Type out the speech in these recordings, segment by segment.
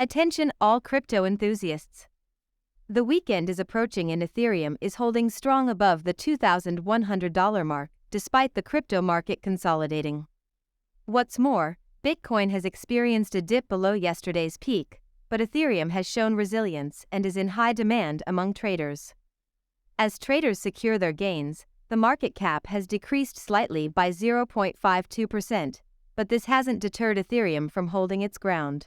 Attention all crypto enthusiasts. The weekend is approaching and Ethereum is holding strong above the $2,100 mark, despite the crypto market consolidating. What's more, Bitcoin has experienced a dip below yesterday's peak, but Ethereum has shown resilience and is in high demand among traders. As traders secure their gains, the market cap has decreased slightly by 0.52%, but this hasn't deterred Ethereum from holding its ground.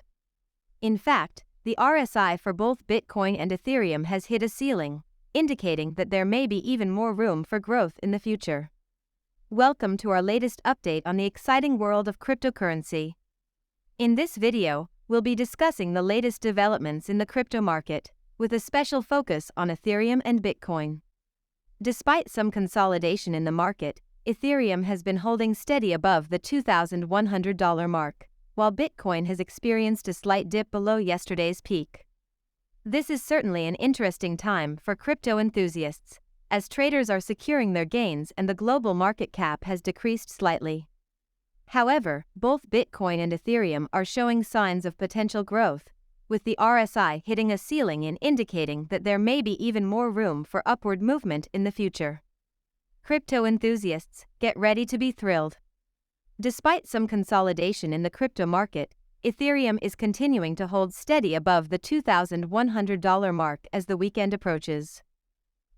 In fact, the RSI for both Bitcoin and Ethereum has hit a ceiling, indicating that there may be even more room for growth in the future. Welcome to our latest update on the exciting world of cryptocurrency. In this video, we'll be discussing the latest developments in the crypto market, with a special focus on Ethereum and Bitcoin. Despite some consolidation in the market, Ethereum has been holding steady above the $2,100 mark, while Bitcoin has experienced a slight dip below yesterday's peak. This is certainly an interesting time for crypto enthusiasts, as traders are securing their gains and the global market cap has decreased slightly. However, both Bitcoin and Ethereum are showing signs of potential growth, with the RSI hitting a ceiling and indicating that there may be even more room for upward movement in the future. Crypto enthusiasts, get ready to be thrilled. Despite some consolidation in the crypto market, Ethereum is continuing to hold steady above the $2,100 mark as the weekend approaches.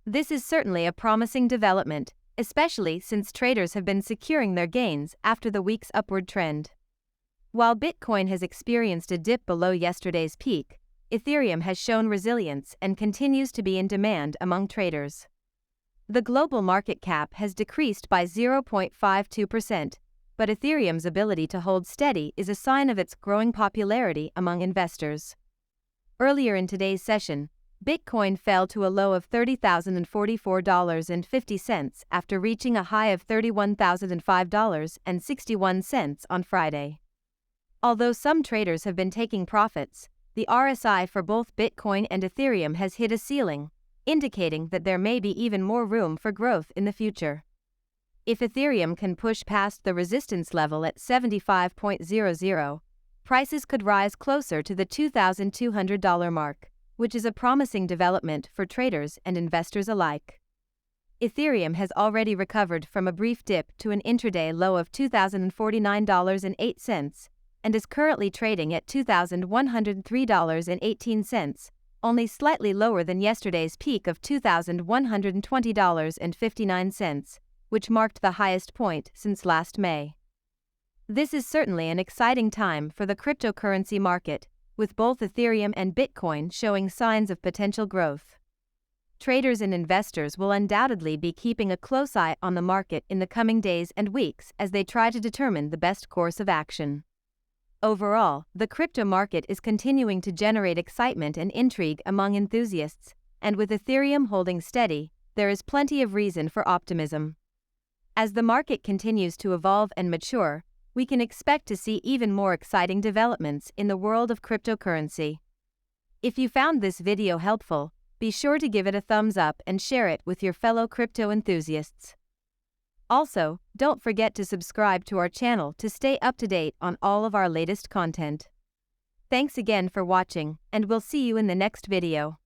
This is certainly a promising development, especially since traders have been securing their gains after the week's upward trend. While Bitcoin has experienced a dip below yesterday's peak, Ethereum has shown resilience and continues to be in demand among traders. The global market cap has decreased by 0.52%, but Ethereum's ability to hold steady is a sign of its growing popularity among investors. Earlier in today's session, Bitcoin fell to a low of $30,044.50 after reaching a high of $31,005.61 on Friday. Although some traders have been taking profits, the RSI for both Bitcoin and Ethereum has hit a ceiling, indicating that there may be even more room for growth in the future. If Ethereum can push past the resistance level at 75.00, prices could rise closer to the $2,200 mark, which is a promising development for traders and investors alike. Ethereum has already recovered from a brief dip to an intraday low of $2,049.08 and is currently trading at $2,103.18, only slightly lower than yesterday's peak of $2,120.59. Which marked the highest point since last May. This is certainly an exciting time for the cryptocurrency market, with both Ethereum and Bitcoin showing signs of potential growth. Traders and investors will undoubtedly be keeping a close eye on the market in the coming days and weeks as they try to determine the best course of action. Overall, the crypto market is continuing to generate excitement and intrigue among enthusiasts, and with Ethereum holding steady, there is plenty of reason for optimism. As the market continues to evolve and mature, we can expect to see even more exciting developments in the world of cryptocurrency. If you found this video helpful, be sure to give it a thumbs up and share it with your fellow crypto enthusiasts. Also, don't forget to subscribe to our channel to stay up to date on all of our latest content. Thanks again for watching, and we'll see you in the next video.